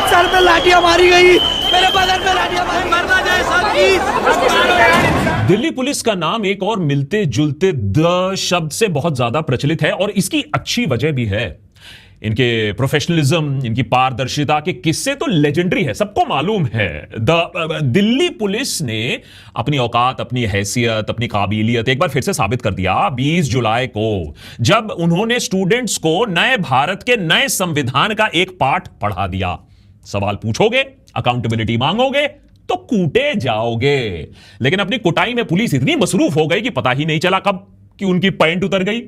Sir पे लाठियां मारी गई, मेरे बदन पे लाठियां मारी, मरना जाए सर। दिल्ली पुलिस का नाम एक और मिलते जुलते द शब्द से बहुत ज्यादा प्रचलित है और इसकी अच्छी वजह भी है। इनके प्रोफेशनलिज्म, इनकी पारदर्शिता के किस्से तो लेजेंडरी है, सबको मालूम है। दिल्ली पुलिस ने अपनी औकात, अपनी हैसियत, अपनी काबिलियत एक बार फिर से साबित कर दिया 20 जुलाई को, जब उन्होंने स्टूडेंट्स को नए भारत के नए संविधान का एक पाठ पढ़ा दिया। सवाल पूछोगे, अकाउंटेबिलिटी मांगोगे तो कूटे जाओगे। लेकिन अपनी कुटाई में पुलिस इतनी मसरूफ हो गई कि पता ही नहीं चला कब कि उनकी पैंट उतर गई,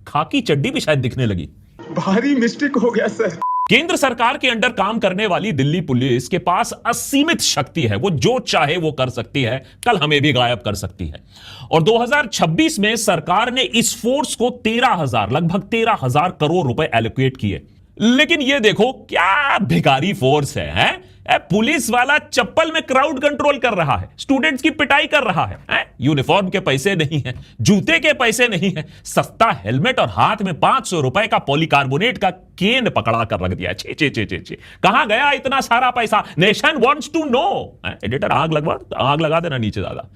खाकी चड्डी भी शायद दिखने लगी। भारी मिस्टेक हो गया सर। केंद्र सरकार के अंडर काम करने वाली दिल्ली पुलिस के पास असीमित शक्ति है, वो जो चाहे वो कर सकती है, कल हमें भी गायब कर सकती है। और 2026 में सरकार ने इस फोर्स को लगभग 13,000 करोड़ रुपए एलोकेट किए। लेकिन ये देखो क्या भिखारी फोर्स है? पुलिस वाला चप्पल में क्राउड कंट्रोल कर रहा है, स्टूडेंट्स की पिटाई कर रहा है? यूनिफॉर्म के पैसे नहीं है, जूते के पैसे नहीं है, सस्ता हेलमेट और हाथ में 500 रुपए का पॉलीकार्बोनेट का केन पकड़ा कर रख दिया। चे चे चे चे चे कहां गया इतना सारा पैसा? Nation wants to know. Editor आग लगा देना नीचे ज्यादा।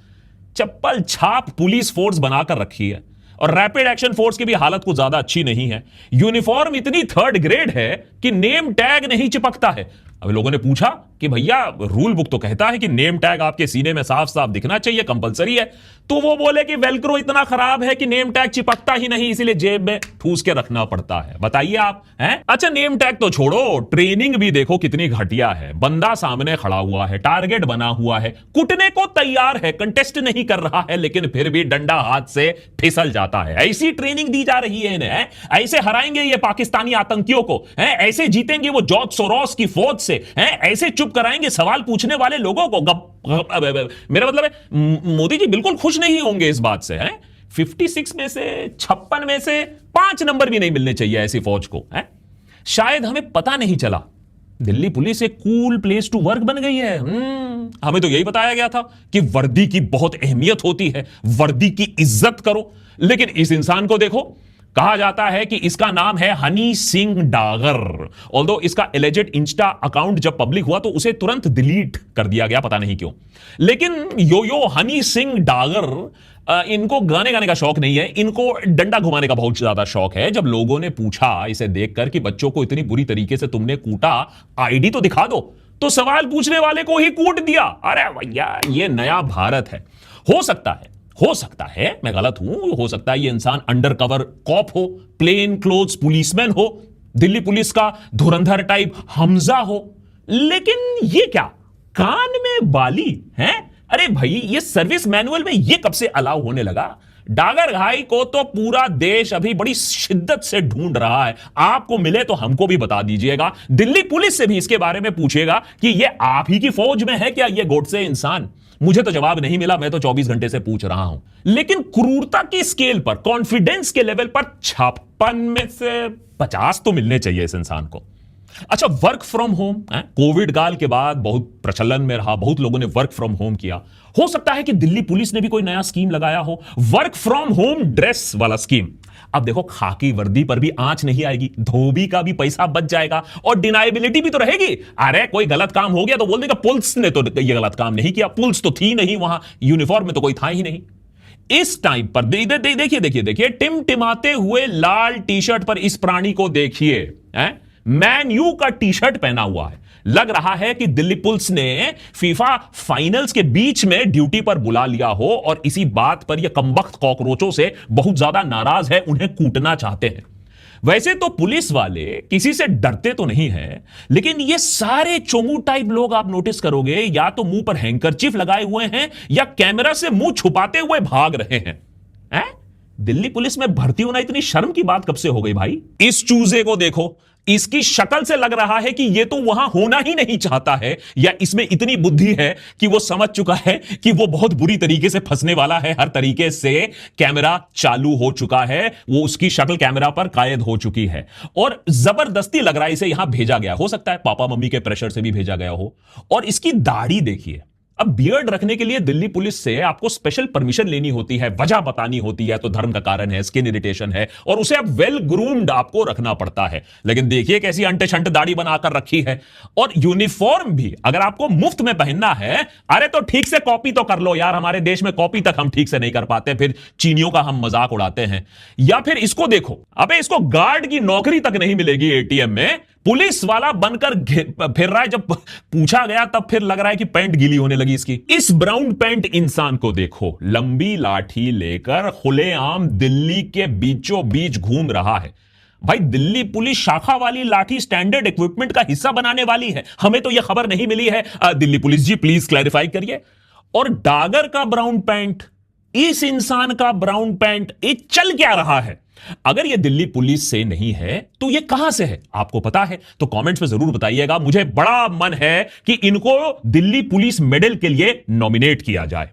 चप्पल छाप पुलिस फोर्स बनाकर रखी है और रैपिड एक्शन फोर्स की भी हालत कुछ ज्यादा अच्छी नहीं है। यूनिफॉर्म इतनी थर्ड ग्रेड है कि नेम टैग नहीं चिपकता है। अब लोगों ने पूछा कि भैया रूल बुक तो कहता है कि नेम टैग आपके सीने में साफ साफ दिखना चाहिए, कंपलसरी है। तो वो बोले कि वेलक्रो इतना खराब है कि नेम टैग चिपकता ही नहीं, इसीलिए जेब में ठूस के रखना पड़ता है। बताइए आप हैं? अच्छा नेम टैग तो छोड़ो, ट्रेनिंग भी देखो कितनी घटिया है। बंदा सामने खड़ा हुआ है, टारगेट बना हुआ है, कुटने को तैयार है, कंटेस्ट नहीं कर रहा है, लेकिन फिर भी डंडा हाथ से फिसल जाता है। ऐसी ट्रेनिंग दी जा रही है इन्हें। ऐसे हराएंगे ये पाकिस्तानी आतंकियों को, ऐसे जीतेंगे वो जॉर्ज सोरोस की फौज से, ऐसे चुप कराएंगे सवाल पूछने वाले लोगों को। मेरा मतलब है मोदी जी बिल्कुल खुश नहीं होंगे इस बात से। 56 में से 56 में से 5 नंबर भी नहीं मिलने चाहिए ऐसी फौज को। शायद हमें पता नहीं चला, दिल्ली पुलिस एक कूल प्लेस टू वर्क बन गई है। हमें तो यही बताया गया था कि वर्दी की बहुत अहमियत होती है, वर्दी की इज्जत करो। लेकिन इस इंसान को देखो, कहा जाता है कि इसका नाम है हनी सिंह डागर। ऑल्दो इसका एलिजेड इंस्टा अकाउंट जब पब्लिक हुआ तो उसे तुरंत डिलीट कर दिया गया, पता नहीं क्यों। लेकिन यो हनी सिंह डागर, इनको गाने का शौक नहीं है, इनको डंडा घुमाने का बहुत ज्यादा शौक है। जब लोगों ने पूछा इसे देखकर कि बच्चों को इतनी बुरी तरीके से तुमने कूटा, आईडी तो दिखा दो, तो सवाल पूछने वाले को ही कूट दिया। अरे भैया ये नया भारत है। हो सकता है मैं गलत हूं, हो सकता है ये इंसान अंडर कवर कॉप हो, प्लेन क्लोथ्स पुलिसमैन हो, दिल्ली पुलिस का धुरंधर टाइप हमजा हो। लेकिन ये क्या कान में बाली है? अरे भाई ये सर्विस मैनुअल में ये कब से अलाउ होने लगा? डागर भाई को तो पूरा देश अभी बड़ी शिद्दत से ढूंढ रहा है। आपको मिले तो हमको भी बता दीजिएगा, दिल्ली पुलिस से भी इसके बारे में पूछिएगा कि ये आप ही की फौज में है क्या ये गोडसे इंसान? मुझे तो जवाब नहीं मिला, मैं तो 24 घंटे से पूछ रहा हूं। लेकिन क्रूरता की स्केल पर, कॉन्फिडेंस के लेवल पर 56 में से 50 तो मिलने चाहिए इस इंसान को। अच्छा वर्क फ्रॉम होम कोविड काल के बाद बहुत प्रचलन में रहा, बहुत लोगों ने वर्क फ्रॉम होम किया। हो सकता है कि दिल्ली पुलिस ने भी कोई नया स्कीम लगाया हो, वर्क फ्रॉम होम ड्रेस वाला स्कीम। अब देखो खाकी वर्दी पर भी आंच नहीं आएगी, धोबी का भी पैसा बच जाएगा और डिनाइबिलिटी भी तो रहेगी। अरे कोई गलत काम हो गया तो बोल देगा पुलिस ने तो ये गलत काम नहीं किया, पुलिस तो थी नहीं वहां, यूनिफॉर्म में तो कोई था ही नहीं। इस टाइम पर देखिए टिमटिमाते हुए लाल टी शर्ट पर इस प्राणी को देखिए, मैन यू का टी शर्ट पहना हुआ है। लग रहा है कि दिल्ली पुलिस ने फीफा फाइनल्स के बीच में ड्यूटी पर बुला लिया हो और इसी बात पर यह कमबख्त कॉकरोचों से बहुत ज्यादा नाराज है, उन्हें कूटना चाहते हैं। वैसे तो पुलिस वाले किसी से डरते तो नहीं है, लेकिन ये सारे चोमू टाइप लोग आप नोटिस करोगे या तो मुंह पर हैंकरचीफ लगाए हुए हैं या कैमरा से मुंह छुपाते हुए भाग रहे हैं। दिल्ली पुलिस में भर्ती होना इतनी शर्म की बात कब से हो गई भाई? इस चूजे को देखो, इसकी शक्ल से लग रहा है कि ये तो वहां होना ही नहीं चाहता है, या इसमें इतनी बुद्धि है कि वो समझ चुका है कि वो बहुत बुरी तरीके से फंसने वाला है। हर तरीके से कैमरा चालू हो चुका है, वो उसकी शक्ल कैमरा पर कायद हो चुकी है और जबरदस्ती लग रहा है इसे यहां भेजा गया। हो सकता है पापा मम्मी के प्रेशर से भी भेजा गया हो। और इसकी दाढ़ी देखिए, अब बियर्ड रखने के लिए दिल्ली पुलिस से आपको स्पेशल परमिशन लेनी होती है, वजह बतानी होती है, तो धर्म का कारण है, स्किन इरिटेशन है, और उसे अब वेल ग्रूम्ड आपको रखना पड़ता है। लेकिन देखिए कैसी अंटे शंट दाढ़ी बनाकर रखी है। और यूनिफॉर्म भी अगर आपको मुफ्त में पहनना है, अरे तो ठीक से कॉपी तो कर लो यार, हमारे देश में कॉपी तक हम ठीक से नहीं कर पाते, फिर चीनियों का हम मजाक उड़ाते हैं। या फिर इसको देखो, अबे इसको गार्ड की नौकरी तक नहीं मिलेगी एटीएम में, पुलिस वाला बनकर फिर रहा है। जब पूछा गया तब फिर लग रहा है कि पैंट गीली होने लगी इसकी। इस ब्राउन पैंट इंसान को देखो, लंबी लाठी लेकर खुलेआम दिल्ली के बीचों बीच घूम रहा है। भाई दिल्ली पुलिस शाखा वाली लाठी स्टैंडर्ड इक्विपमेंट का हिस्सा बनाने वाली है, हमें तो यह खबर नहीं मिली है। Delhi police ji please clarify करिए। और डागर का ब्राउन पैंट, इस इंसान का ब्राउन पैंट, ये चल क्या रहा है? अगर यह दिल्ली पुलिस से नहीं है तो यह कहां से है? आपको पता है तो कमेंट्स में जरूर बताइएगा। मुझे बड़ा मन है कि इनको दिल्ली पुलिस मेडल के लिए नॉमिनेट किया जाए।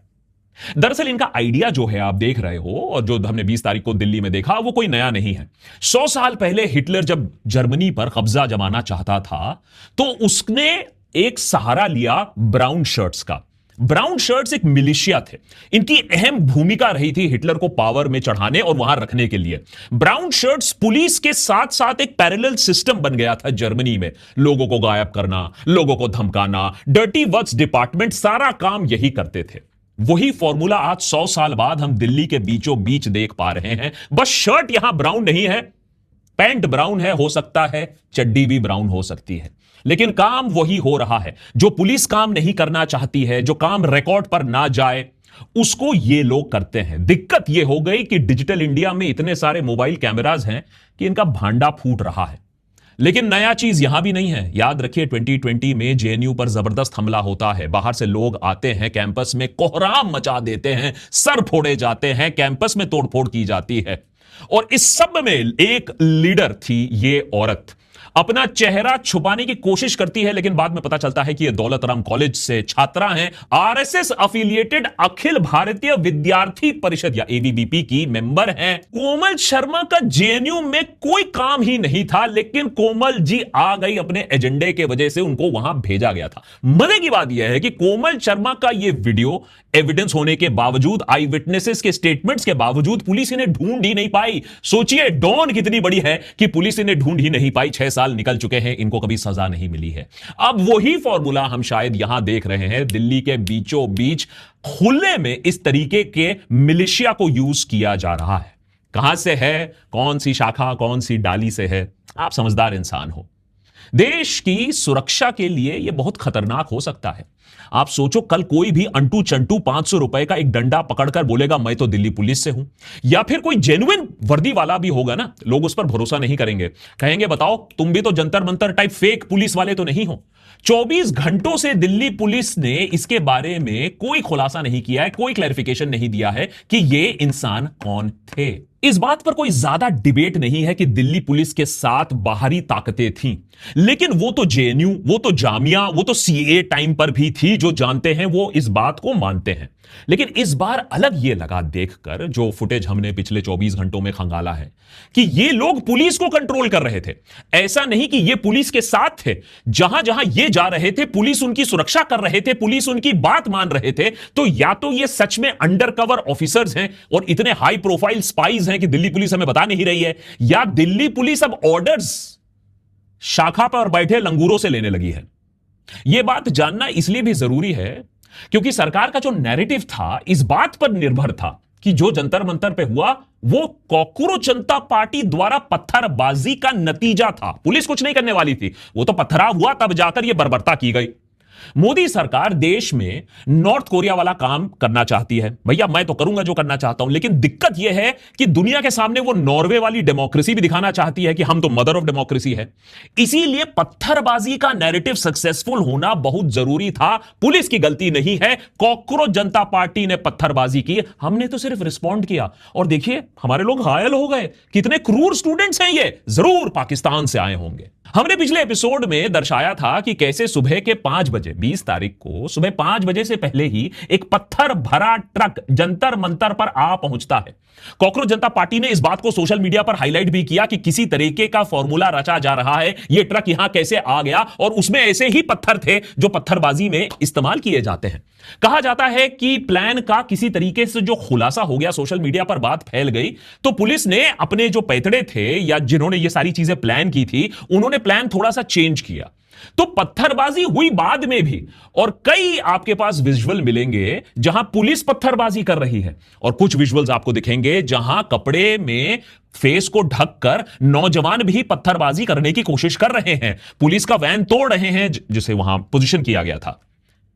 दरअसल इनका आइडिया जो है आप देख रहे हो, और जो हमने 20 तारीख को दिल्ली में देखा, वो कोई नया नहीं है। 100 साल पहले हिटलर जब जर्मनी पर कब्जा जमाना चाहता था तो उसने एक सहारा लिया ब्राउन शर्ट्स का। ब्राउन शर्ट्स एक मिलिशिया थे, इनकी अहम भूमिका रही थी हिटलर को पावर में चढ़ाने और वहां रखने के लिए। ब्राउन शर्ट्स पुलिस के साथ साथ एक पैरेलल सिस्टम बन गया था जर्मनी में, लोगों को गायब करना, लोगों को धमकाना, डर्टी वर्क्स डिपार्टमेंट सारा काम यही करते थे। वही फॉर्मूला आज 100 साल बाद हम दिल्ली के बीचों बीच देख पा रहे हैं। बस शर्ट यहां ब्राउन नहीं है, पैंट ब्राउन है, हो सकता है चड्डी भी ब्राउन हो सकती है, लेकिन काम वही हो रहा है। जो पुलिस काम नहीं करना चाहती है, जो काम रिकॉर्ड पर ना जाए, उसको ये लोग करते हैं। दिक्कत ये हो गई कि डिजिटल इंडिया में इतने सारे मोबाइल कैमरास हैं कि इनका भांडा फूट रहा है। लेकिन नया चीज यहां भी नहीं है। याद रखिए 2020 में जेएनयू पर जबरदस्त हमला होता है, बाहर से लोग आते हैं, कैंपस में कोहराम मचा देते हैं, सर फोड़े जाते हैं, कैंपस में तोड़फोड़ की जाती है। और इस सब में एक लीडर थी ये औरत, अपना चेहरा छुपाने की कोशिश करती है, लेकिन बाद में पता चलता है कि ये दौलत राम कॉलेज से छात्रा हैं, आरएसएस एफिलिएटेड अखिल भारतीय विद्यार्थी परिषद या एबीवीपी की मेंबर हैं। कोमल शर्मा का जेएनयू में कोई काम ही नहीं था, लेकिन कोमल जी आ गई अपने एजेंडे के वजह से, उनको वहां भेजा गया था। मजे की बात यह है कि कोमल शर्मा का यह वीडियो एविडेंस होने के बावजूद, आई विटनेसेस के स्टेटमेंट्स के बावजूद पुलिस इन्हें ढूंढ ही नहीं पाई। सोचिए डॉन कितनी बड़ी है कि पुलिस इन्हें ढूंढ ही नहीं पाई। 6 साल निकल चुके हैं, इनको कभी सजा नहीं मिली है। अब वही फॉर्मूला हम शायद यहां देख रहे हैं, दिल्ली के बीचों बीच खुले में इस तरीके के मिलिशिया को यूज किया जा रहा है। कहां से है, कौन सी शाखा, कौन सी डाली से है? आप समझदार इंसान हो। देश की सुरक्षा के लिए यह बहुत खतरनाक हो सकता है। आप सोचो कल कोई भी अंटू चंटू 500 रुपए का एक डंडा पकड़कर बोलेगा मैं तो दिल्ली पुलिस से हूं, या फिर कोई जेन्युइन वर्दी वाला भी होगा ना, लोग उस पर भरोसा नहीं करेंगे, कहेंगे बताओ तुम भी तो Jantar Mantar type fake police वाले तो नहीं हो। 24 घंटों से दिल्ली पुलिस ने इसके बारे में कोई खुलासा नहीं किया है, कोई क्लैरिफिकेशन नहीं दिया है कि ये इंसान कौन थे। इस बात पर कोई ज्यादा डिबेट नहीं है कि दिल्ली पुलिस के साथ बाहरी ताकतें थीं, लेकिन वो तो जेएनयू, वो तो जामिया, वो तो सीए टाइम पर भी थी। जो जानते हैं वो इस बात को मानते हैं। लेकिन इस बार अलग ये लगा देखकर, जो फुटेज हमने पिछले 24 घंटों में खंगाला है, कि ये लोग पुलिस को कंट्रोल कर रहे थे। ऐसा नहीं कि ये पुलिस के साथ थे, जहां जहां ये जा रहे थे पुलिस उनकी सुरक्षा कर रहे थे, पुलिस उनकी बात मान रहे थे। तो या तो ये सच में अंडरकवर ऑफिसर्स हैं और इतने हाई प्रोफाइल स्पाइज हैं कि दिल्ली पुलिस हमें बता नहीं रही है, या दिल्ली पुलिस अब ऑर्डर्स शाखा पर बैठे लंगूरों से लेने लगी है। यह बात जानना इसलिए भी जरूरी है क्योंकि सरकार का जो नैरेटिव था इस बात पर निर्भर था कि जो जंतर मंतर पे हुआ वो कॉकरोच जनता पार्टी द्वारा पत्थरबाजी का नतीजा था। पुलिस कुछ नहीं करने वाली थी, वो तो पत्थराव हुआ तब जाकर यह बर्बरता की गई। मोदी सरकार देश में नॉर्थ कोरिया वाला काम करना चाहती है। भैया मैं तो करूंगा जो करना चाहता हूं, लेकिन दिक्कत यह है कि दुनिया के सामने वो नॉर्वे वाली डेमोक्रेसी भी दिखाना चाहती है कि हम तो मदर ऑफ डेमोक्रेसी है। इसीलिए पत्थरबाजी का नैरेटिव सक्सेसफुल होना बहुत जरूरी था। पुलिस की गलती नहीं है, कॉकरोच जनता पार्टी ने पत्थरबाजी की, हमने तो सिर्फ रिस्पॉन्ड किया। और देखिए हमारे लोग घायल हो गए। कितने क्रूर स्टूडेंट्स हैं ये, जरूर पाकिस्तान से आए होंगे। हमने पिछले एपिसोड में दर्शाया था कि कैसे सुबह के 5 बजे बजे 20 तारीख को सुबह 5 बजे से पहले ही एक पत्थर भरा ट्रक जंतर मंतर पर आ पहुंचता है। कॉकरोच जनता पार्टी ने इस बात को सोशल मीडिया पर हाईलाइट भी किया कि किसी तरीके का फॉर्मूला रचा जा रहा है, यह ट्रक यहां कैसे आ गया और उसमें ऐसे ही पत्थर थे जो पत्थरबाजी में इस्तेमाल किए जाते हैं। कहा जाता है कि प्लान का किसी तरीके से जो खुलासा हो गया, सोशल मीडिया पर बात फैल गई, तो पुलिस ने अपने जो पैतड़े थे या जिन्होंने ये सारी चीजें प्लान की थी, उन्होंने प्लान थोड़ा सा चेंज किया। तो पत्थरबाजी हुई बाद में भी, और कई आपके पास विजुअल मिलेंगे जहां पुलिस पत्थरबाजी कर रही है, और कुछ विजुअल्स आपको दिखेंगे जहां कपड़े में फेस को ढककर नौजवान भी पत्थरबाजी करने की कोशिश कर रहे हैं, पुलिस का वैन तोड़ रहे हैं जिसे वहां पोजीशन किया गया था।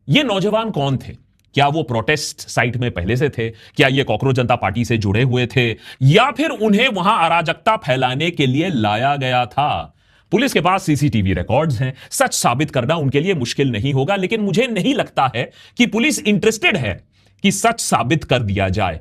ये नौजवान कौन थे? क्या वो प्रोटेस्ट साइट में पहले से थे? क्या ये कॉकरोच जनता पार्टी से जुड़े हुए थे, या फिर उन्हें वहां अराजकता फैलाने के लिए लाया गया था? पुलिस के पास सीसीटीवी रिकॉर्ड्स हैं, सच साबित करना उनके लिए मुश्किल नहीं होगा, लेकिन मुझे नहीं लगता है कि पुलिस इंटरेस्टेड है कि सच साबित कर दिया जाए।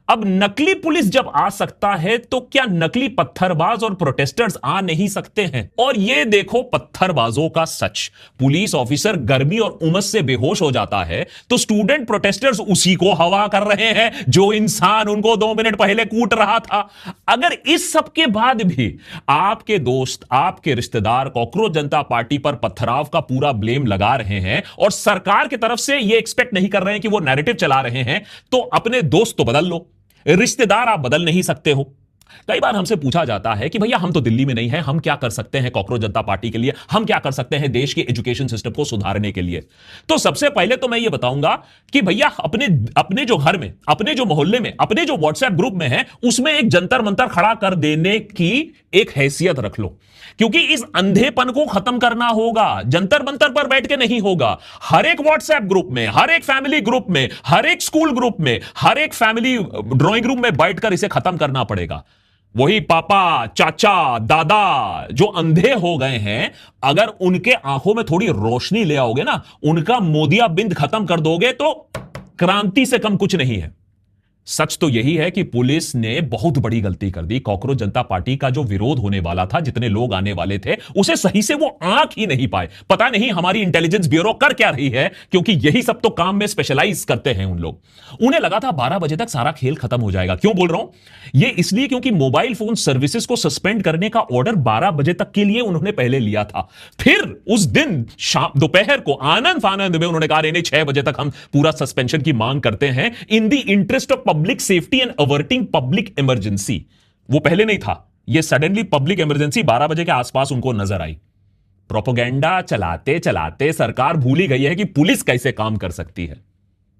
अब नकली पुलिस जब आ सकता है तो क्या नकली पत्थरबाज और प्रोटेस्टर्स आ नहीं सकते हैं? और ये देखो पत्थरबाजों का सच। पुलिस ऑफिसर गर्मी और उमस से बेहोश हो जाता है तो स्टूडेंट प्रोटेस्टर्स उसी को हवा कर रहे हैं जो इंसान उनको 2 मिनट पहले कूट रहा था। अगर इस सब के बाद भी आपके दोस्त, आपके रिश्तेदार कॉकरोच जनता पार्टी पर पत्थराव का पूरा ब्लेम लगा रहे हैं और सरकार की तरफ से यह एक्सपेक्ट नहीं कर रहे हैं कि वो नैरेटिव चला रहे हैं, तो अपने दोस्त तो बदल लो, रिश्तेदार आप बदल नहीं सकते हो। कई बार हमसे पूछा जाता है कि भैया हम तो दिल्ली में नहीं हैं, हम क्या कर सकते हैं कॉकरोच जनता पार्टी के लिए, हम क्या कर सकते हैं देश के एजुकेशन सिस्टम को सुधारने के लिए। तो सबसे पहले तो मैं ये बताऊंगा कि भैया अपने जो घर में, अपने जो मोहल्ले में, अपने जो व्हाट्सएप ग्रुप में है, उसमें एक जंतर मंतर खड़ा कर देने की एक हैसियत रख लो, क्योंकि इस अंधेपन को खत्म करना होगा। जंतर मंतर पर बैठ के नहीं होगा, हर एक व्हाट्सएप ग्रुप में, हर एक फैमिली ग्रुप में, हर एक स्कूल ग्रुप में, हर एक फैमिली ड्राइंग रूम में बैठकर इसे खत्म करना पड़ेगा। वही पापा, चाचा, दादा जो अंधे हो गए हैं, अगर उनके आंखों में थोड़ी रोशनी ले आओगे ना, उनका मोदिया बिंद खत्म कर दोगे तो क्रांति से कम कुछ नहीं है। सच तो यही है कि पुलिस ने बहुत बड़ी गलती कर दी। कॉकरोच जनता पार्टी का जो विरोध होने वाला था, जितने लोग आने वाले थे, उसे सही से वो आंक ही नहीं पाए। पता नहीं हमारी इंटेलिजेंस ब्यूरो कर क्या रही है, क्योंकि यही सब तो काम में स्पेशलाइज करते हैं उन लोग। उन्हें लगा था 12 बजे तक सारा खेल खत्म हो जाएगा। क्यों बोल रहा हूं ये? इसलिए क्योंकि मोबाइल फोन सर्विसेज को सस्पेंड करने का ऑर्डर 12 बजे तक के लिए उन्होंने पहले लिया था। फिर उस दिन शाम दोपहर को आनंद फानंद में उन्होंने कहा नहीं 6 बजे तक हम पूरा सस्पेंशन की मांग करते हैं, in the interest of public safety and averting public emergency. वो पहले नहीं था, ये सडनली पब्लिक इमरजेंसी 12 बजे के आसपास उनको नजर आई। प्रोपेगेंडा चलाते चलाते सरकार भूल ही गई है कि पुलिस कैसे काम कर सकती है।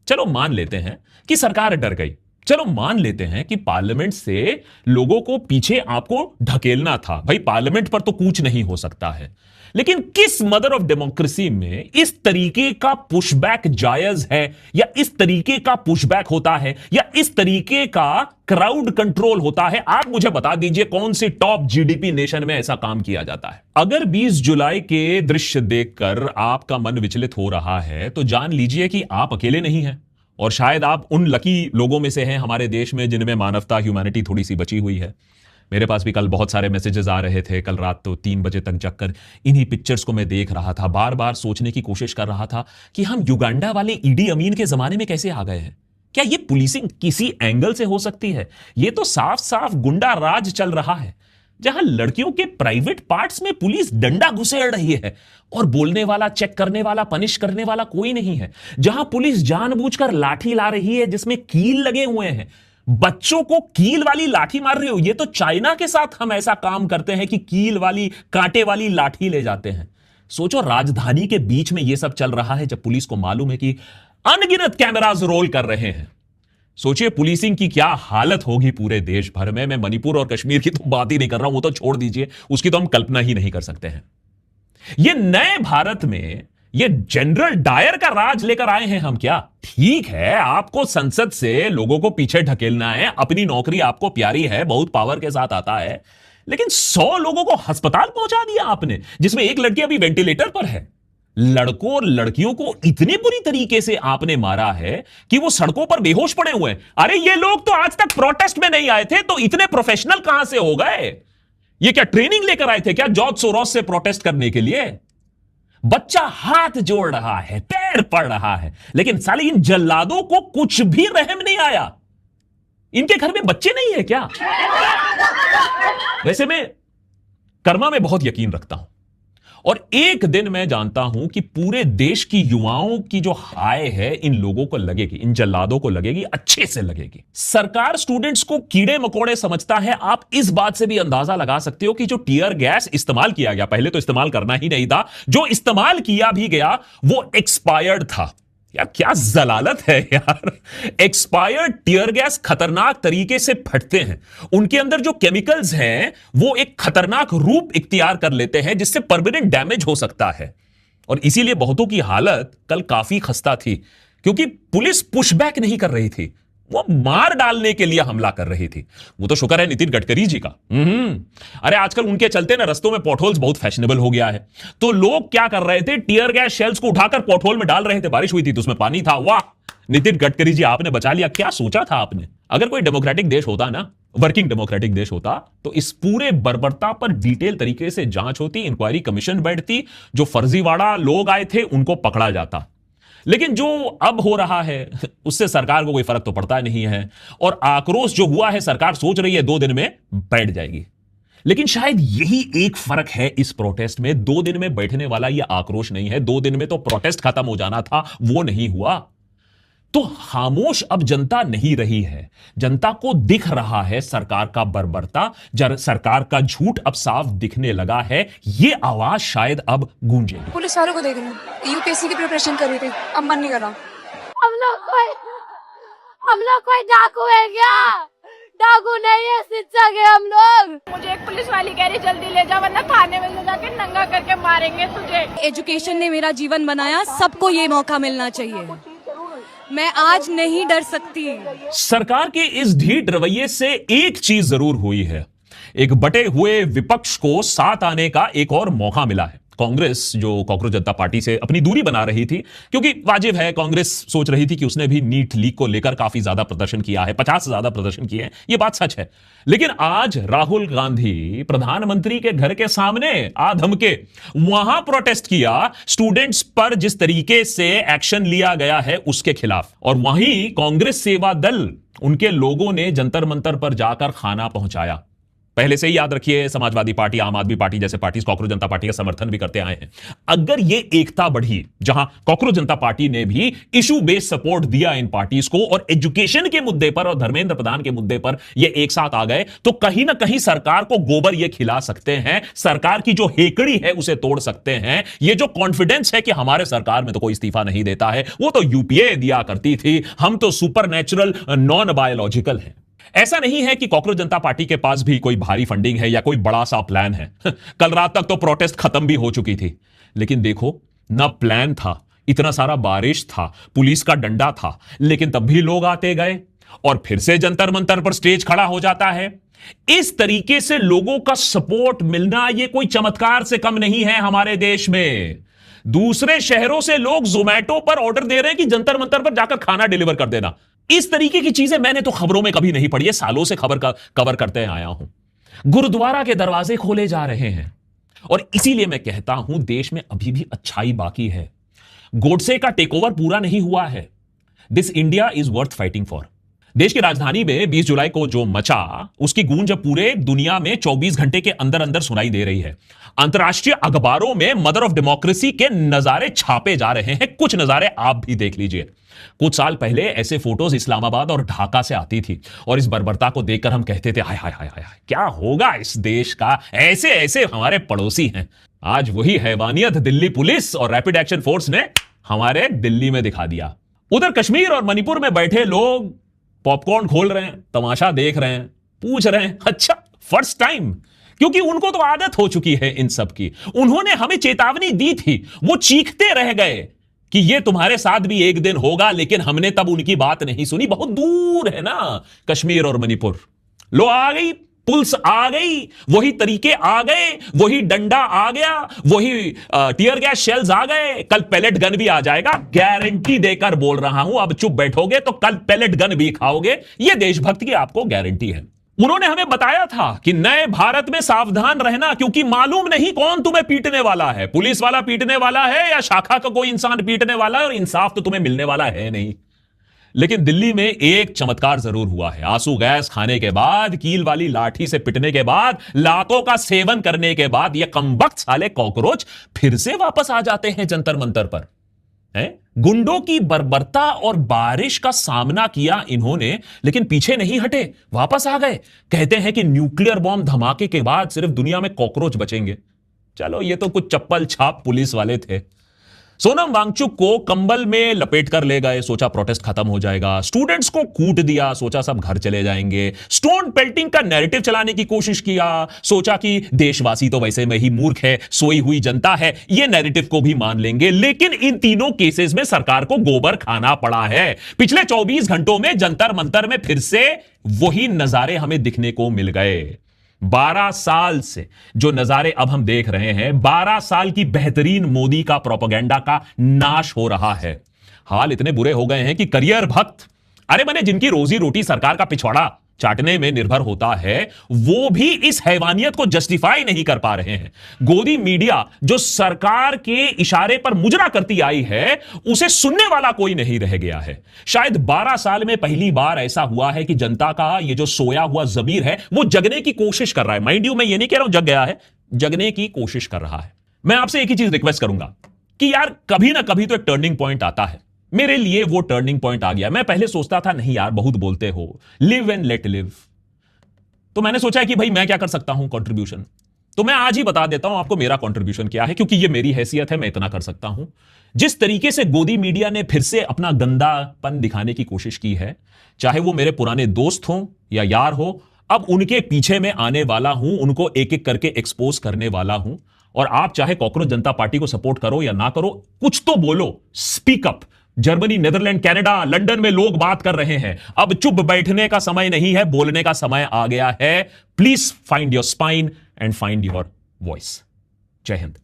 चलो मान लेते हैं कि सरकार डर गई, चलो मान लेते हैं कि पार्लियामेंट से लोगों को पीछे आपको ढकेलना था। भाई पार्लियामेंट पर तो कूच नहीं हो सकता है, लेकिन किस मदर ऑफ डेमोक्रेसी में इस तरीके का पुशबैक जायज है, या इस तरीके का पुशबैक होता है, या इस तरीके का क्राउड कंट्रोल होता है? आप मुझे बता दीजिए कौन सी टॉप जीडीपी नेशन में ऐसा काम किया जाता है। अगर 20 जुलाई के दृश्य देखकर आपका मन विचलित हो रहा है तो जान लीजिए कि आप अकेले नहीं हैं, और शायद आप उन लकी लोगों में से हैं हमारे देश में जिनमें मानवता, ह्यूमैनिटी थोड़ी सी बची हुई है। मेरे पास भी कल बहुत सारे मैसेजेस आ रहे थे। कल रात तो 3 बजे तक जगकर इन्हीं पिक्चर्स को मैं देख रहा था, बार बार सोचने की कोशिश कर रहा था कि हम युगांडा वाले ईडी अमीन के जमाने में कैसे आ गए हैं। क्या ये पुलिसिंग किसी एंगल से हो सकती है? ये तो साफ साफ गुंडा राज चल रहा है, जहां लड़कियों के प्राइवेट पार्ट्स में पुलिस डंडा घुसेड़ रही है और बोलने वाला, चेक करने वाला, पनिश करने वाला कोई नहीं है। जहां पुलिस जानबूझकर लाठी ला रही है जिसमें कील लगे हुए हैं, बच्चों को कील वाली लाठी मार रही हो। ये तो चाइना के साथ हम ऐसा काम करते हैं कि कील वाली, कांटे वाली लाठी ले जाते हैं। सोचो राजधानी के बीच में यह सब चल रहा है, जब पुलिस को मालूम है कि अनगिनत कैमरास रोल कर रहे हैं। सोचिए पुलिसिंग की क्या हालत होगी पूरे देश भर में। मैं मणिपुर और कश्मीर की तो बात ही नहीं कर रहा हूं, वो तो छोड़ दीजिए, उसकी तो हम कल्पना ही नहीं कर सकते हैं। ये नए भारत में ये जनरल डायर का राज लेकर आए हैं हम क्या? ठीक है, आपको संसद से लोगों को पीछे ढकेलना है, अपनी नौकरी आपको प्यारी है, बहुत पावर के साथ आता है, लेकिन 100 लोगों को अस्पताल पहुंचा दिया आपने, जिसमें एक लड़की अभी वेंटिलेटर पर है। लड़कों और लड़कियों को इतनी बुरी तरीके से आपने मारा है कि वो सड़कों पर बेहोश पड़े हुए हैं। अरे ये लोग तो आज तक प्रोटेस्ट में नहीं आए थे, तो इतने प्रोफेशनल कहां से हो गए? ये क्या ट्रेनिंग लेकर आए थे क्या जॉर्ज सोरोस से प्रोटेस्ट करने के लिए? बच्चा हाथ जोड़ रहा है, पैर पड़ रहा है, लेकिन साले इन जल्लादों को कुछ भी रहम नहीं आया। इनके घर में बच्चे नहीं है क्या? वैसे मैं कर्मा में बहुत यकीन रखता हूं और एक दिन मैं जानता हूं कि पूरे देश की युवाओं की जो हाय है इन लोगों को लगेगी, इन जल्लादों को लगेगी, अच्छे से लगेगी। सरकार स्टूडेंट्स को कीड़े मकोड़े समझता है। आप इस बात से भी अंदाजा लगा सकते हो कि जो टीयर गैस इस्तेमाल किया गया, पहले तो इस्तेमाल करना ही नहीं था, जो इस्तेमाल किया भी गया वो एक्सपायर्ड था। यार क्या जलालत है यार। एक्सपायर्ड टीयर गैस खतरनाक तरीके से फटते हैं, उनके अंदर जो केमिकल्स हैं वो एक खतरनाक रूप इख्तियार कर लेते हैं जिससे परमानेंट डैमेज हो सकता है। और इसीलिए बहुतों की हालत कल काफी खस्ता थी क्योंकि पुलिस पुशबैक नहीं कर रही थी, वो मार डालने के लिए हमला कर रही थी। वो तो शुक्र है नितिन गडकरी जी का। अरे आजकल उनके चलते ना रस्तों में पॉटहोल्स बहुत फैशनेबल हो गया है। तो लोग क्या कर रहे थे, टीयर गैस शेल्स को उठाकर पॉटहोल में डाल रहे थे। बारिश हुई थी तो उसमें पानी था। वाह नितिन गडकरी जी, आपने बचा लिया। क्या सोचा था आपने? अगर कोई डेमोक्रेटिक देश होता ना, वर्किंग डेमोक्रेटिक देश होता, तो इस पूरे बर्बरता पर डिटेल तरीके से जांच होती, इंक्वायरी कमीशन बैठती, जो फर्जीवाड़ा लोग आए थे उनको पकड़ा जाता। लेकिन जो अब हो रहा है उससे सरकार को कोई फर्क तो पड़ता नहीं है। और आक्रोश जो हुआ है, सरकार सोच रही है 2 दिन में बैठ जाएगी। लेकिन शायद यही एक फर्क है इस प्रोटेस्ट में। 2 दिन में बैठने वाला यह आक्रोश नहीं है। 2 दिन में तो प्रोटेस्ट खत्म हो जाना था, वो नहीं हुआ। तो खामोश अब जनता नहीं रही है। जनता को दिख रहा है सरकार का बर्बरता, सरकार का झूठ अब साफ दिखने लगा है। ये आवाज शायद अब गूंजेगी। पुलिस वालों को देख रहे हैं, यूपीएससी की प्रिपरेशन कर रही थी, अब मन नहीं कर रहा। हम लोग कोई डाकू है क्या? डाकू नहीं है, शिक्षक है हम लोग। मुझे एक पुलिस वाली कह रही जल्दी ले जा वरना थाने में ले जाके नंगा करके मारेंगे तुझे। एजुकेशन ने मेरा जीवन बनाया, सबको ये मौका मिलना चाहिए। मैं आज नहीं डर सकती। सरकार के इस ढीठ रवैये से एक चीज जरूर हुई है, एक बटे हुए विपक्ष को साथ आने का एक और मौका मिला है। कांग्रेस जो कॉकरोच जनता पार्टी से अपनी दूरी बना रही थी, क्योंकि वाजिब है, कांग्रेस सोच रही थी कि उसने भी नीट लीक को लेकर काफी ज्यादा प्रदर्शन किया है, 50 से ज्यादा प्रदर्शन किए हैं, यह बात सच है। लेकिन आज राहुल गांधी प्रधानमंत्री के घर के सामने आधम के वहां प्रोटेस्ट किया, स्टूडेंट्स पर जिस तरीके से एक्शन लिया गया है उसके खिलाफ। और वहीं कांग्रेस सेवा दल, उनके लोगों ने जंतर मंतर पर जाकर खाना पहुंचाया। पहले से ही याद रखिए, समाजवादी पार्टी, आम आदमी पार्टी जैसे पार्टी कॉकरोच जनता पार्टी का समर्थन भी करते आए हैं। अगर ये एकता बढ़ी, जहां कॉकरोच जनता पार्टी ने भी इशू बेस्ड सपोर्ट दिया इन पार्टीज को, और एजुकेशन के मुद्दे पर और धर्मेंद्र प्रधान के मुद्दे पर ये एक साथ आ गए, तो कहीं ना कहीं सरकार को गोबर ये खिला सकते हैं, सरकार की जो हेकड़ी है उसे तोड़ सकते हैं। ये जो कॉन्फिडेंस है कि हमारे सरकार में तो कोई इस्तीफा नहीं देता है, वो तो यूपीए दिया करती थी, हम तो सुपर नेचुरल नॉन बायोलॉजिकल हैं। ऐसा नहीं है कि कॉकरोच जनता पार्टी के पास भी कोई भारी फंडिंग है या कोई बड़ा सा प्लान है। कल रात तक तो प्रोटेस्ट खत्म भी हो चुकी थी, लेकिन देखो ना, प्लान था, इतना सारा बारिश था, पुलिस का डंडा था, लेकिन तब भी लोग आते गए और फिर से जंतर मंतर पर स्टेज खड़ा हो जाता है। इस तरीके से लोगों का सपोर्ट मिलना यह कोई चमत्कार से कम नहीं है हमारे देश में। दूसरे शहरों से लोग जोमैटो पर ऑर्डर दे रहे हैं कि जंतर मंतर पर जाकर खाना डिलीवर कर देना। इस तरीके की चीजें मैंने तो खबरों में कभी नहीं पढ़ी है, सालों से कवर करते आया हूं। गुरुद्वारा के दरवाजे खोले जा रहे हैं, और इसीलिए मैं कहता हूं देश में अभी भी अच्छाई बाकी है। गोडसे का टेकओवर पूरा नहीं हुआ है। This India is worth fighting for. देश की राजधानी में 20 जुलाई को जो मचा, उसकी गूंज अब पूरे दुनिया में 24 घंटे के अंदर अंदर सुनाई दे रही है। अंतरराष्ट्रीय अखबारों में मदर ऑफ डेमोक्रेसी के नजारे छापे जा रहे हैं। कुछ नजारे आप भी देख लीजिए। कुछ साल पहले ऐसे फोटोज इस्लामाबाद और ढाका से आती थी, और इस बर्बरता को देखकर हम कहते थे हाय हाय हाय हाय, क्या होगा इस देश का, ऐसे ऐसे हमारे पड़ोसी हैं। आज वही हैवानियत दिल्ली पुलिस और रैपिड एक्शन फोर्स ने हमारे दिल्ली में दिखा दिया। उधर कश्मीर और मणिपुर में बैठे लोग पॉपकॉर्न खोल रहे हैं, तमाशा देख रहे हैं, पूछ रहे हैं अच्छा फर्स्ट टाइम, क्योंकि उनको तो आदत हो चुकी है इन सब की। उन्होंने हमें चेतावनी दी थी, वो चीखते रह गए कि ये तुम्हारे साथ भी एक दिन होगा, लेकिन हमने तब उनकी बात नहीं सुनी। बहुत दूर है ना कश्मीर और मणिपुर। लो आ गई, पुलिस आ गई, वही तरीके आ गए, वही डंडा आ गया, वही टीयर गैस शेल्स आ गए, कल पैलेट गन भी आ जाएगा। गारंटी देकर बोल रहा हूं, अब चुप बैठोगे तो कल पैलेट गन भी खाओगे, यह देशभक्ति की आपको गारंटी है। उन्होंने हमें बताया था कि नए भारत में सावधान रहना, क्योंकि मालूम नहीं कौन तुम्हें पीटने वाला है, पुलिस वाला पीटने वाला है या शाखा का कोई इंसान पीटने वाला है, और इंसाफ तो तुम्हें मिलने वाला है नहीं। लेकिन दिल्ली में एक चमत्कार जरूर हुआ है। आंसू गैस खाने के बाद, कील वाली लाठी से पिटने के बाद, लातों का सेवन करने के बाद ये कमबख्त साले कॉकरोच फिर से वापस आ जाते हैं जंतर मंतर पर। गुंडों की बर्बरता और बारिश का सामना किया इन्होंने, लेकिन पीछे नहीं हटे, वापस आ गए। कहते हैं कि न्यूक्लियर बॉम्ब धमाके के बाद सिर्फ दुनिया में कॉकरोच बचेंगे। चलो, ये तो कुछ चप्पल छाप पुलिस वाले थे। सोनम वांगचुक को कंबल में लपेट कर ले गए, सोचा प्रोटेस्ट खत्म हो जाएगा। स्टूडेंट्स को कूट दिया, सोचा सब घर चले जाएंगे। स्टोन पेल्टिंग का नैरेटिव चलाने की कोशिश किया, सोचा कि देशवासी तो वैसे में ही मूर्ख है, सोई हुई जनता है, ये नैरेटिव को भी मान लेंगे। लेकिन इन तीनों केसेस में सरकार को गोबर खाना पड़ा है। पिछले 24 घंटों में जंतर मंतर में फिर से वही नजारे हमें दिखने को मिल गए। 12 साल से जो नजारे अब हम देख रहे हैं, 12 साल की बेहतरीन मोदी का प्रोपेगेंडा का नाश हो रहा है। हाल इतने बुरे हो गए हैं कि करियर भक्त, अरे मैंने जिनकी रोजी रोटी सरकार का पिछवाड़ा चाटने में निर्भर होता है, वो भी इस हैवानियत को जस्टिफाई नहीं कर पा रहे हैं। गोदी मीडिया जो सरकार के इशारे पर मुजरा करती आई है, उसे सुनने वाला कोई नहीं रह गया है। शायद 12 साल में पहली बार ऐसा हुआ है कि जनता का ये जो सोया हुआ ज़मीर है, वो जगने की कोशिश कर रहा है। माइंड यू, मैं ये नहीं कह रहा हूं जग गया है, जगने की कोशिश कर रहा है। मैं आपसे एक ही चीज रिक्वेस्ट करूंगा कि यार कभी ना कभी तो एक टर्निंग पॉइंट आता है। मेरे लिए वो टर्निंग पॉइंट आ गया। मैं पहले सोचता था नहीं यार बहुत बोलते हो, लिव एंड लेट लिव। तो मैंने सोचा कि भाई मैं क्या कर सकता हूं कंट्रीब्यूशन, तो मैं आज ही बता देता हूं आपको मेरा कंट्रीब्यूशन क्या है, क्योंकि ये मेरी हैसियत है, मैं इतना कर सकता हूं। जिस तरीके से गोदी मीडिया ने फिर से अपना गंदापन दिखाने की कोशिश की है, चाहे वो मेरे पुराने दोस्त हों या यार हो, अब उनके पीछे मैं आने वाला हूं, उनको एक एक करके एक्सपोज करने वाला हूं। और आप चाहे कॉकरोच जनता पार्टी को सपोर्ट करो या ना करो, कुछ तो बोलो, speak up. Germany, Netherland, Canada, London में लोग बात कर रहे हैं। अब चुप बैठने का समय नहीं है, बोलने का समय आ गया है। Please find your spine and find your voice. जय हिंद।